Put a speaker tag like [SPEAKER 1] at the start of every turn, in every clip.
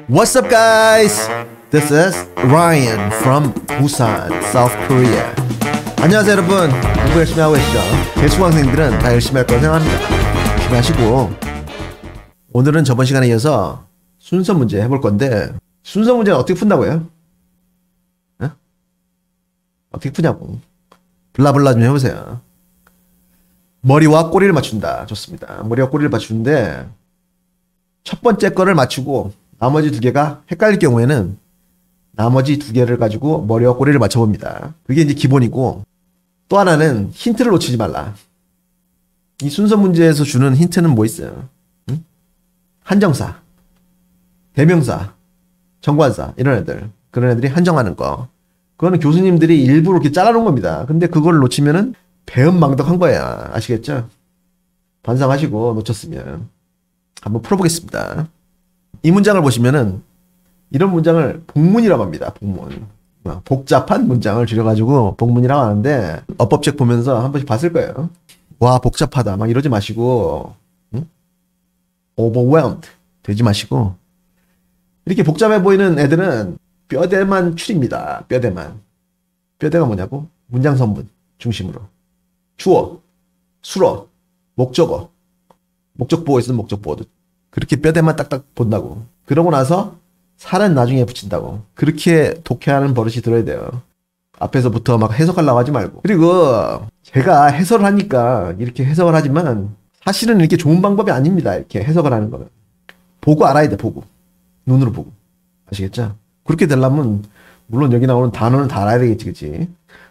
[SPEAKER 1] What's up, guys? This is Ryan from Busan, South Korea. 안녕하세요, 여러분. 공부 열심히 하고 계시죠? 제 수강생들은 다 열심히 할 거라 생각합니다. 열심히 하시고, 오늘은 저번 시간에 이어서 순서 문제 해볼 건데, 순서 문제는 어떻게 푼다고요? 어? 어떻게 푸냐고. 블라블라 좀 해보세요. 머리와 꼬리를 맞춘다. 좋습니다. 머리와 꼬리를 맞추는데, 첫 번째 거를 맞추고 나머지 두 개가 헷갈릴 경우에는 나머지 두 개를 가지고 머리와 꼬리를 맞춰봅니다. 그게 이제 기본이고, 또 하나는 힌트를 놓치지 말라. 이 순서 문제에서 주는 힌트는 뭐 있어요? 응? 한정사, 대명사, 정관사 이런 애들, 그런 애들이 한정하는 거. 그거는 교수님들이 일부러 이렇게 잘라놓은 겁니다. 근데 그걸 놓치면은 배은망덕한 거야. 아시겠죠? 반성하시고 놓쳤으면. 한번 풀어보겠습니다. 이 문장을 보시면은 이런 문장을 복문이라고 합니다. 복문. 복잡한 문장을 줄여가지고 복문이라고 하는데 어법책 보면서 한 번씩 봤을 거예요. 와, 복잡하다 막 이러지 마시고, 응? overwhelmed 되지 마시고, 이렇게 복잡해 보이는 애들은 뼈대만 추립니다. 뼈대만. 뼈대가 뭐냐고? 문장 선분 중심으로. 주어, 수어, 목적어. 목적보호 있으면 목적보호도. 그렇게 뼈대만 딱딱 본다고. 그러고 나서 살은 나중에 붙인다고. 그렇게 독해하는 버릇이 들어야 돼요. 앞에서부터 막 해석하려고 하지 말고. 그리고 제가 해설을 하니까 이렇게 해석을 하지만 사실은 이렇게 좋은 방법이 아닙니다. 이렇게 해석을 하는 거는. 보고 알아야 돼. 보고. 눈으로 보고. 아시겠죠? 그렇게 되려면 물론 여기 나오는 단어는 다 알아야 되겠지. 그치?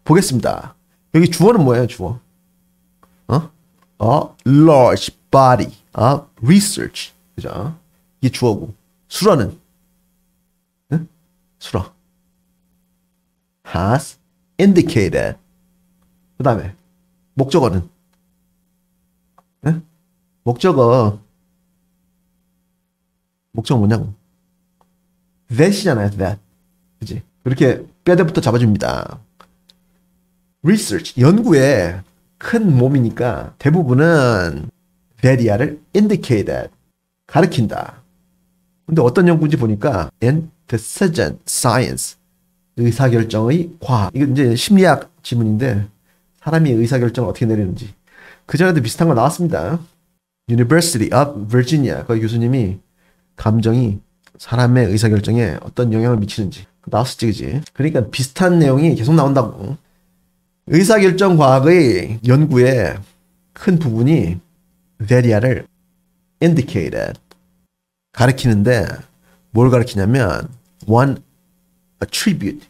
[SPEAKER 1] 보겠습니다. 여기 주어는 뭐예요? 주어. A large body of research. 그죠? 이게 주어고. 수어는? 응? 수어. has indicated. 그 다음에 목적어는? 응? 목적어 뭐냐고? that이잖아요. that. 그치? 그렇게 뼈대부터 잡아줍니다. research. 연구에 큰 몸이니까 대부분은 that이야를 indicated. 가르친다. 근데 어떤 연구인지 보니까 in decision science. 의사결정의 과학. 이거 이제 심리학 지문인데 사람이 의사결정을 어떻게 내리는지. 그 전에도 비슷한 거 나왔습니다. University of Virginia. 거기 교수님이 감정이 사람의 의사결정에 어떤 영향을 미치는지 나왔었지, 그지? 그러니까 비슷한 내용이 계속 나온다고. 의사결정 과학의 연구의 큰 부분이 that이야를 indicated. 가르치는데 뭘 가르치냐면 one attribute.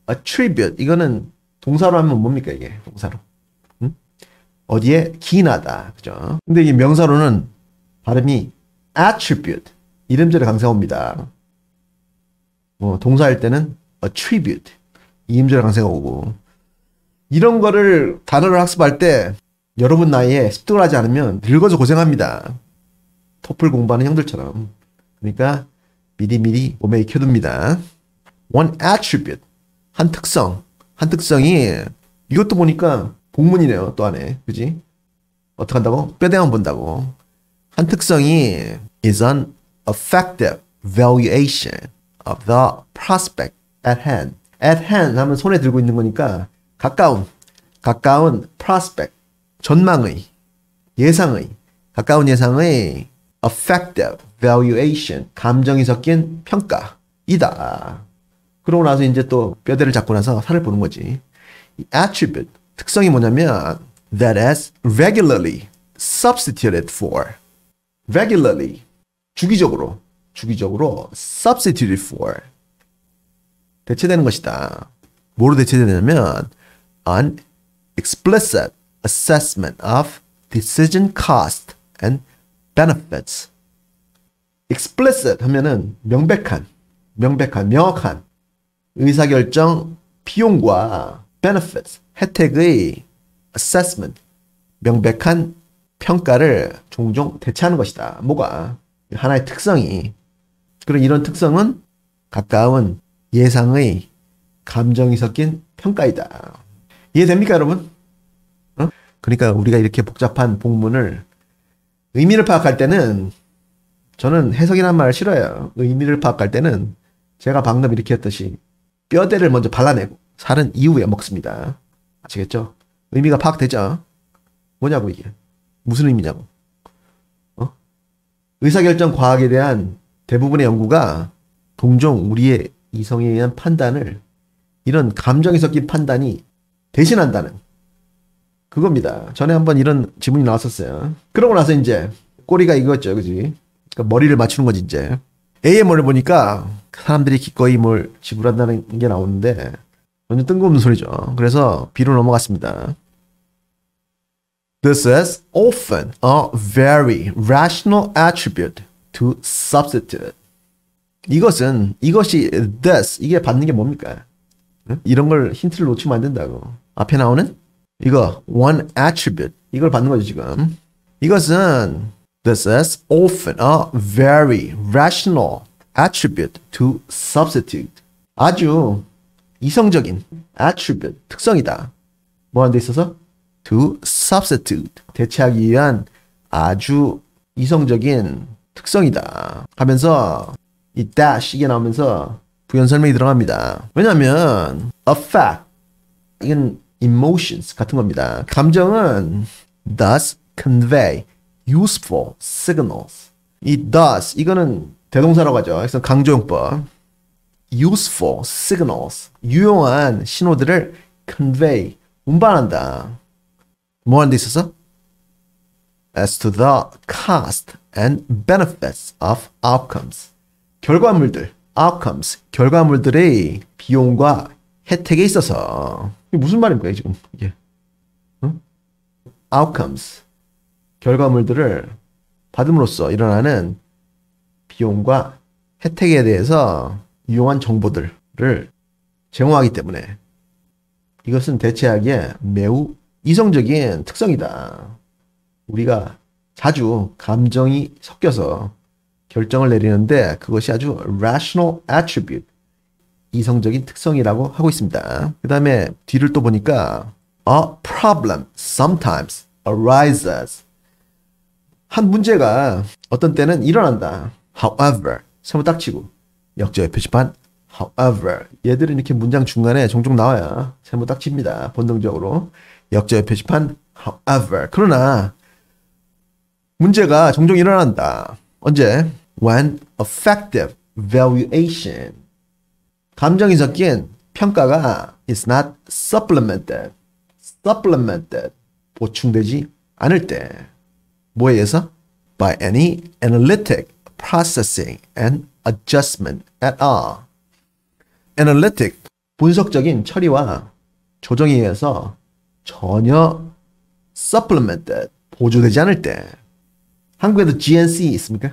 [SPEAKER 1] attribute 이거는 동사로 하면 뭡니까 이게? 동사로. 응? 어디에 기인하다. 그죠? 근데 이 명사로는 발음이 attribute. 이름절에 강세가 옵니다. 동사일 때는 attribute. 이음절에 강세가 오고. 이런 거를 단어를 학습할 때 여러분 나이에 습득을 하지 않으면 늙어서 고생합니다. 토플 공부하는 형들처럼. 그러니까 미리미리 몸에 익혀둡니다. One attribute. 한 특성. 한 특성이 이것도 보니까 복문이네요. 또 안에. 그지? 어떻게 한다고? 뼈대만 본다고. 한 특성이 is an effective valuation of the prospect at hand. at hand 하면 손에 들고 있는 거니까 가까운 prospect. 전망의, 예상의, 가까운 예상의 effective valuation, 감정이 섞인 평가이다. 그러고 나서 이제 또 뼈대를 잡고 나서 살을 보는 거지. 이 attribute, 특성이 뭐냐면 that is regularly substituted for. regularly, 주기적으로 substituted for. 대체되는 것이다. 뭐로 대체되냐면 an explicit assessment of decision cost and benefits. explicit 하면은 명확한 의사결정 비용과 benefits, 혜택의 assessment, 명백한 평가를 종종 대체하는 것이다. 뭐가? 하나의 특성이. 그리고 이런 특성은 가까운 예상의 감정이 섞인 평가이다. 이해됩니까, 여러분? 그러니까 우리가 이렇게 복잡한 복문을 의미를 파악할 때는 저는 해석이란 말을 싫어요. 의미를 파악할 때는 제가 방금 이렇게 했듯이 뼈대를 먼저 발라내고 살은 이후에 먹습니다. 아시겠죠? 의미가 파악되죠? 뭐냐고 이게. 무슨 의미냐고. 의사결정 과학에 대한 대부분의 연구가 동종 우리의 이성에 의한 판단을 이런 감정이 섞인 판단이 대신한다는 그겁니다. 전에 한번 이런 지문이 나왔었어요. 그러고 나서 이제 꼬리가 이거였죠. 그지? 그러니까 머리를 맞추는 거지 이제. AMR을 보니까 사람들이 기꺼이 뭘 지불한다는 게 나오는데 완전 뜬금없는 소리죠. 그래서 B로 넘어갔습니다. This is often a very rational attribute to substitute. 이것이 this, 이게 받는 게 뭡니까? 이런 걸 힌트를 놓치면 안 된다고. 앞에 나오는 이거 one attribute, 이걸 받는 거죠 지금. 이것은 this is often a very rational attribute to substitute. 아주 이성적인 attribute, 특성이다. 뭐 하는 데 있어서? to substitute. 대체하기 위한 아주 이성적인 특성이다. 하면서 이 dash 이게 나오면서 부연 설명이 들어갑니다. 왜냐하면 affect 이건 emotions 같은 겁니다. 감정은 does convey useful signals. 이 does 이거는 대동사라고 하죠. 그래서 강조용법. useful signals 유용한 신호들을 convey 운반한다. 뭐 하는 데 있어서? as to the cost and benefits of outcomes. 결과물들, outcomes, 결과물들의 비용과 혜택에 있어서. 이게 무슨 말입니까, 지금? 이게. 응? outcomes, 결과물들을 받음으로써 일어나는 비용과 혜택에 대해서 유용한 정보들을 제공하기 때문에 이것은 대체하기에 매우 이성적인 특성이다. 우리가 자주 감정이 섞여서 결정을 내리는데 그것이 아주 rational attribute, 이성적인 특성이라고 하고 있습니다. 그 다음에 뒤를 또 보니까 a problem sometimes arises. 한 문제가 어떤 때는 일어난다. however, 세모 딱 치고 역제어 표시판 however. 얘들은 이렇게 문장 중간에 종종 나와야 세모 딱 칩니다. 본능적으로. 역제어 표시판 however. 그러나 문제가 종종 일어난다. 언제? When effective valuation, 감정이 섞인 평가가 is not supplemented, 보충되지 않을 때. 뭐에 의해서? By any analytic processing and adjustment at all. analytic, 분석적인 처리와 조정에 의해서 전혀 supplemented, 보조되지 않을 때. 한국에도 GNC 있습니까?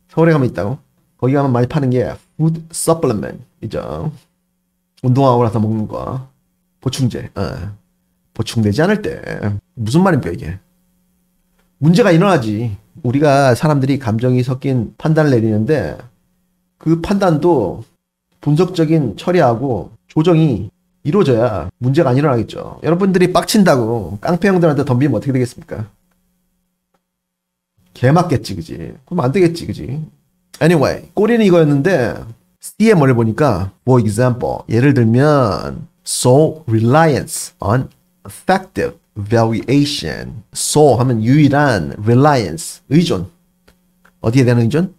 [SPEAKER 1] 서울에 가면 있다고? 거기 가면 많이 파는 게 food supplement 이죠. 운동하고 나서 먹는 거. 보충제. 보충되지 않을 때. 무슨 말입니까 이게? 문제가 일어나지. 우리가 사람들이 감정이 섞인 판단을 내리는데 그 판단도 분석적인 처리하고 조정이 이루어져야 문제가 안 일어나겠죠. 여러분들이 빡친다고 깡패형들한테 덤비면 어떻게 되겠습니까? 개 맞겠지, 그지? 그럼 안 되겠지, 그지? Anyway, 꼬리는 이거였는데 C의 뭐를 보니까 for example, 예를 들면 sole reliance on effective valuation. sole 하면 유일한, reliance, 의존. 어디에 대한 의존?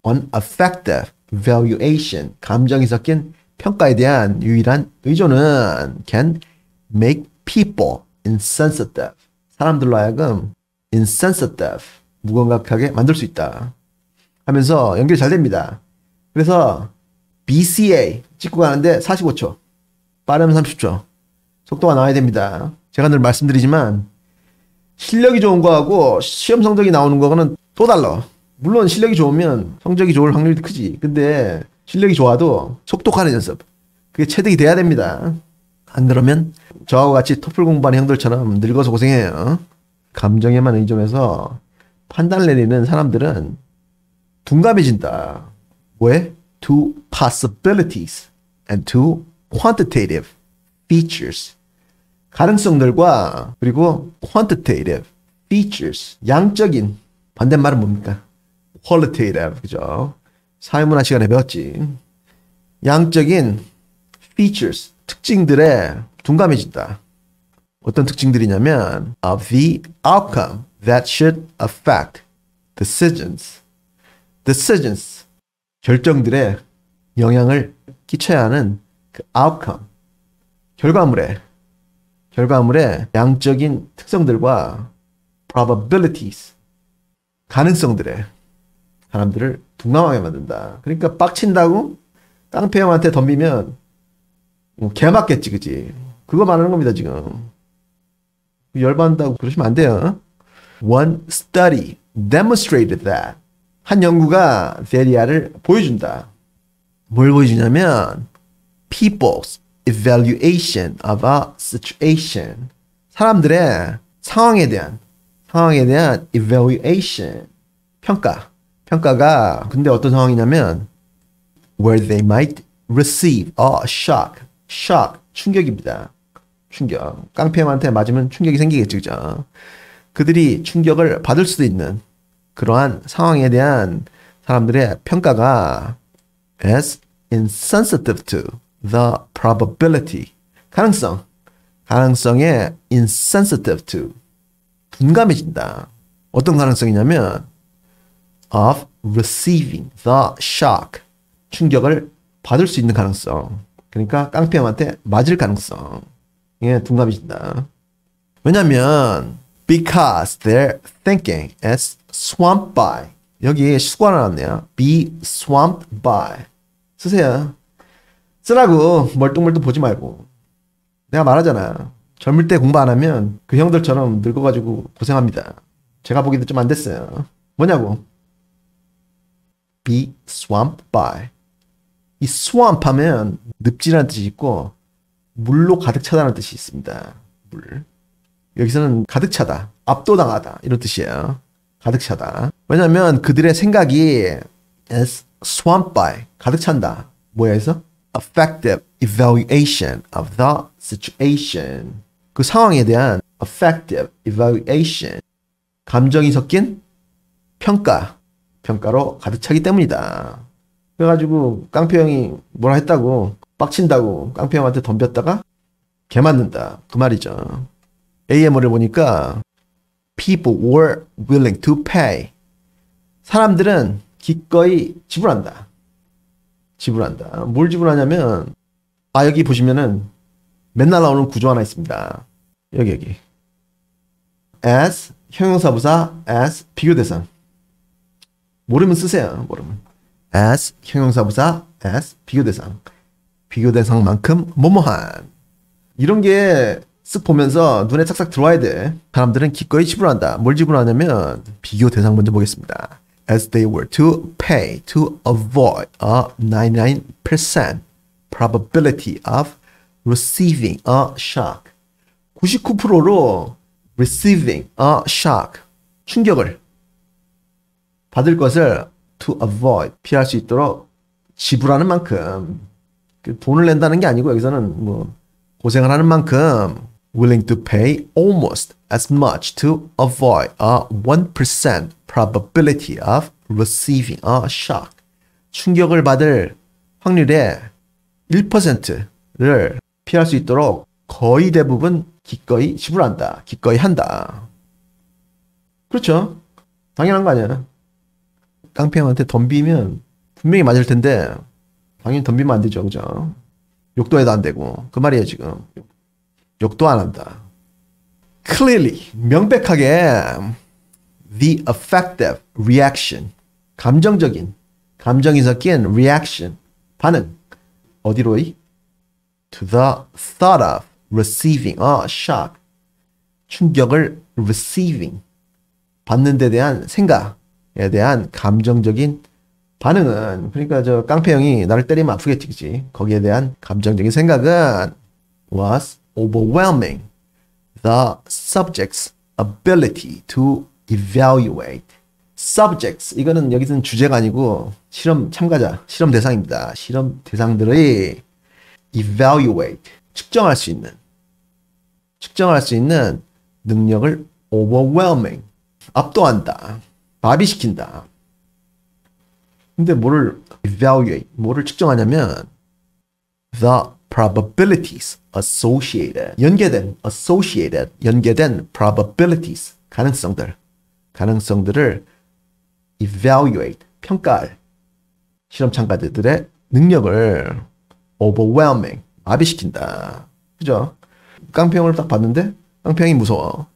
[SPEAKER 1] on effective valuation, 감정이 섞인 평가에 대한 유일한 의존은 can make people insensitive. 사람들로 하여금 insensitive, 무감각하게 만들 수 있다. 하면서 연결이 잘 됩니다. 그래서 BCA 찍고 가는데 45초, 빠르면 30초. 속도가 나와야 됩니다. 제가 늘 말씀드리지만 실력이 좋은 거하고 시험 성적이 나오는 거는 또 달라. 물론 실력이 좋으면 성적이 좋을 확률이 크지. 근데 실력이 좋아도 속독하는 연습, 그게 체득이 돼야 됩니다. 안 그러면 저하고 같이 토플 공부하는 형들처럼 늙어서 고생해요. 감정에만 의존해서 판단을 내리는 사람들은 둔감해진다. 왜? To possibilities and to quantitative features. 가능성들과 그리고 quantitative features. 양적인, 반대말은 뭡니까? qualitative, 그죠? 사회문화 시간에 배웠지. 양적인 features, 특징들에 둔감해진다. 어떤 특징들이냐면 of the outcome that should affect decisions. decisions, 결정들에 영향을 끼쳐야 하는 그 outcome, 결과물의 양적인 특성들과 probabilities, 가능성들에 사람들을 둔감하게 만든다. 그러니까 빡친다고 깡패 형한테 덤비면 개 맞겠지, 그지? 그거 말하는 겁니다, 지금. 열받는다고 그러시면 안 돼요. One study demonstrated that. 한 연구가 that이야를 보여준다. 뭘 보여주냐면 people's evaluation of a situation. 사람들의 상황에 대한 evaluation, 평가가 근데 어떤 상황이냐면 where they might receive a shock, 충격입니다. 충격. 깡패형한테 맞으면 충격이 생기겠죠, 그죠? 그들이 충격을 받을 수도 있는 그러한 상황에 대한 사람들의 평가가 as insensitive to the probability, 가능성에 insensitive to, 둔감해진다. 어떤 가능성이냐면 of receiving the shock, 충격을 받을 수 있는 가능성. 그러니까 깡패형한테 맞을 가능성에 둔감해진다. 왜냐면 because their thinking is swamped by, 여기 수가 나왔네요. be swamped by. 쓰세요. 쓰라고 멀뚱멀뚱 보지 말고. 내가 말하잖아. 젊을 때 공부 안 하면 그 형들처럼 늙어가지고 고생합니다. 제가 보기도 좀 안 됐어요. 뭐냐고. be swamped by. 이 swamp 하면 늪지라는 뜻이 있고 물로 가득 차다는 뜻이 있습니다. 물. 여기서는 가득 차다, 압도당하다 이런 뜻이에요. 가득 차다. 왜냐하면 그들의 생각이 is swamped by, 가득 찬다. 뭐야 해서? effective evaluation of the situation. 그 상황에 대한 effective evaluation. 감정이 섞인 평가로 가득 차기 때문이다. 그래가지고 깡패 형이 뭐라 했다고 빡친다고 깡패 형한테 덤볐다가 개 맞는다. 그 말이죠. AMR을 보니까 people were willing to pay. 사람들은 기꺼이 지불한다. 뭘 지불하냐면 여기 보시면은 맨날 나오는 구조 하나 있습니다. 여기 as 형용사부사 as 비교대상. 모르면 쓰세요. as 형용사부사 as 비교대상만큼 뭐뭐한. 이런 게 쓱 보면서 눈에 착착 들어와야 돼. 사람들은 기꺼이 지불한다. 뭘 지불하냐면 비교 대상 먼저 보겠습니다. As they were to pay to avoid a 99% probability of receiving a shock. 99%로 receiving a shock, 충격을 받을 것을 to avoid, 피할 수 있도록 지불하는 만큼, 돈을 낸다는 게 아니고 여기서는 뭐 고생을 하는 만큼 willing to pay almost as much to avoid a 1% probability of receiving a shock. 충격을 받을 확률의 1%를 피할 수 있도록 거의 대부분 기꺼이 지불한다. 기꺼이 한다. 그렇죠. 당연한 거 아니야. 깡패 형한테 덤비면 분명히 맞을 텐데 당연히 덤비면 안 되죠. 그죠? 욕도 해도 안 되고. 그 말이에요, 지금. 욕도 안 한다. Clearly, 명백하게 the effective reaction, 감정이 섞인 reaction, 반응. 어디로이? To the thought of receiving a shock. 충격을 receiving, 받는 데 대한 생각에 대한 감정적인 반응은, 그러니까 저 깡패 형이 나를 때리면 아프겠지, 그치? 거기에 대한 감정적인 생각은 was overwhelming the subject's ability to evaluate. subjects, 이거는 여기서는 주제가 아니고 실험 참가자, 실험 대상입니다. 실험 대상들의 evaluate, 측정할 수 있는 능력을 overwhelming, 압도한다, 마비시킨다. 근데 뭐를 evaluate, 뭐를 측정하냐면 the probabilities associated, 연계된 probabilities, 가능성들을 evaluate, 평가할 실험 참가자들의 능력을 overwhelming, 마비시킨다. 그죠? 깡패형을 딱 봤는데 깡패형이 무서워.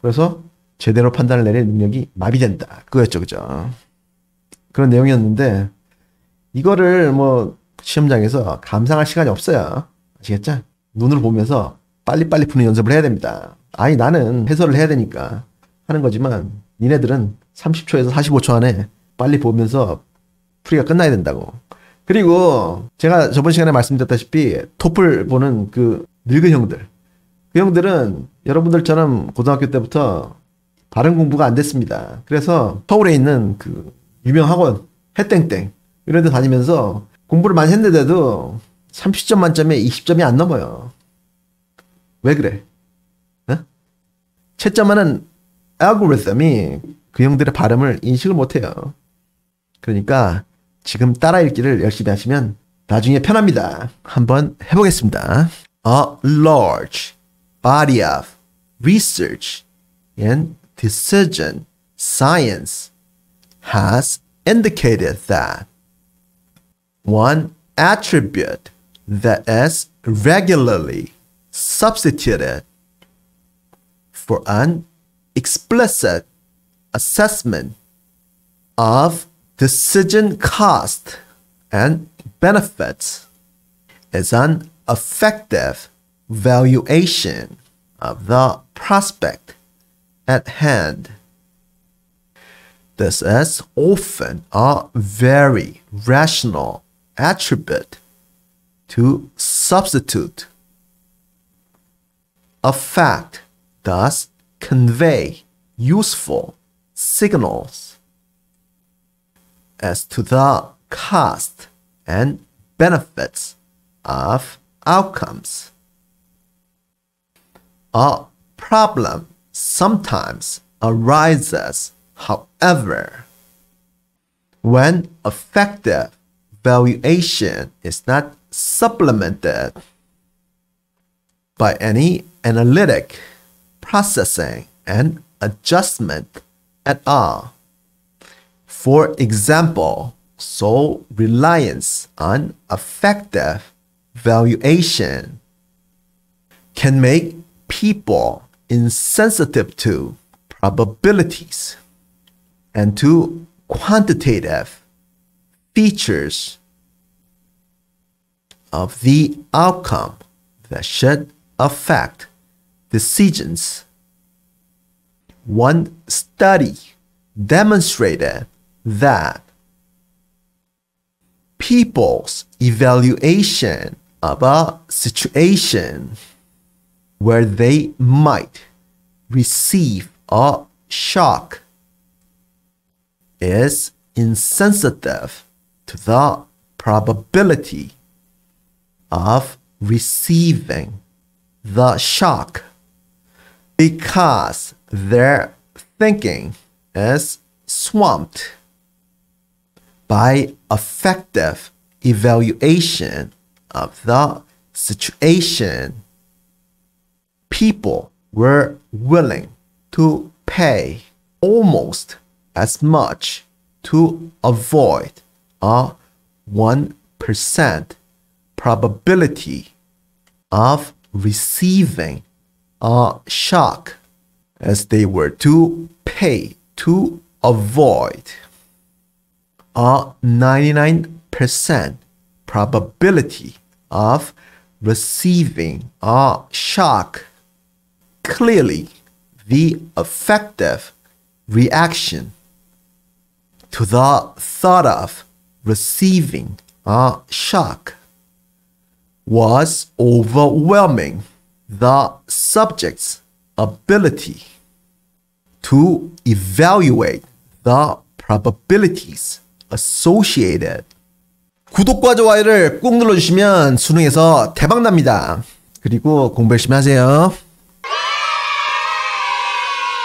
[SPEAKER 1] 그래서 제대로 판단을 내릴 능력이 마비된다. 그거였죠. 그죠? 그런 내용이었는데 이거를 뭐 시험장에서 감상할 시간이 없어요. 아시겠죠? 눈을 보면서 빨리빨리 푸는 연습을 해야 됩니다. 아니 나는 해설을 해야 되니까 하는 거지만 니네들은 30초에서 45초 안에 빨리 보면서 풀이가 끝나야 된다고. 그리고 제가 저번 시간에 말씀드렸다시피 토플 보는 그 늙은 형들, 그 형들은 여러분들처럼 고등학교 때부터 발음 공부가 안 됐습니다. 그래서 서울에 있는 그 유명 학원 해땡땡 이런 데 다니면서 공부를 많이 했는데도 30점 만점에 20점이 안 넘어요. 왜 그래? 어? 채점하는 알고리즘이 그 형들의 발음을 인식을 못해요. 그러니까 지금 따라 읽기를 열심히 하시면 나중에 편합니다. 한번 해보겠습니다. A large body of research in decision science has indicated that one attribute that is regularly substituted for an explicit assessment of decision cost and benefits is an effective valuation of the prospect at hand. This is often a very rational attribute to substitute. A fact does convey useful signals as to the cost and benefits of outcomes. A problem sometimes arises, however, when effective valuation is not supplemented by any analytic processing and adjustment at all. For example, sole reliance on effective valuation can make people insensitive to probabilities and to quantitative features of the outcome that should affect decisions. One study demonstrated that people's evaluation of a situation where they might receive a shock is insensitive to the probability of receiving the shock because their thinking is swamped by effective evaluation of the situation. People were willing to pay almost as much to avoid a 1% probability of receiving a shock as they were to pay to avoid a 99% probability of receiving a shock. Clearly, the effective reaction to the thought of receiving a shock was overwhelming the subject's ability to evaluate the probabilities associated. 구독과 좋아요를 꾹 눌러주시면 수능에서 대박 납니다. 그리고 공부 열심히 하세요.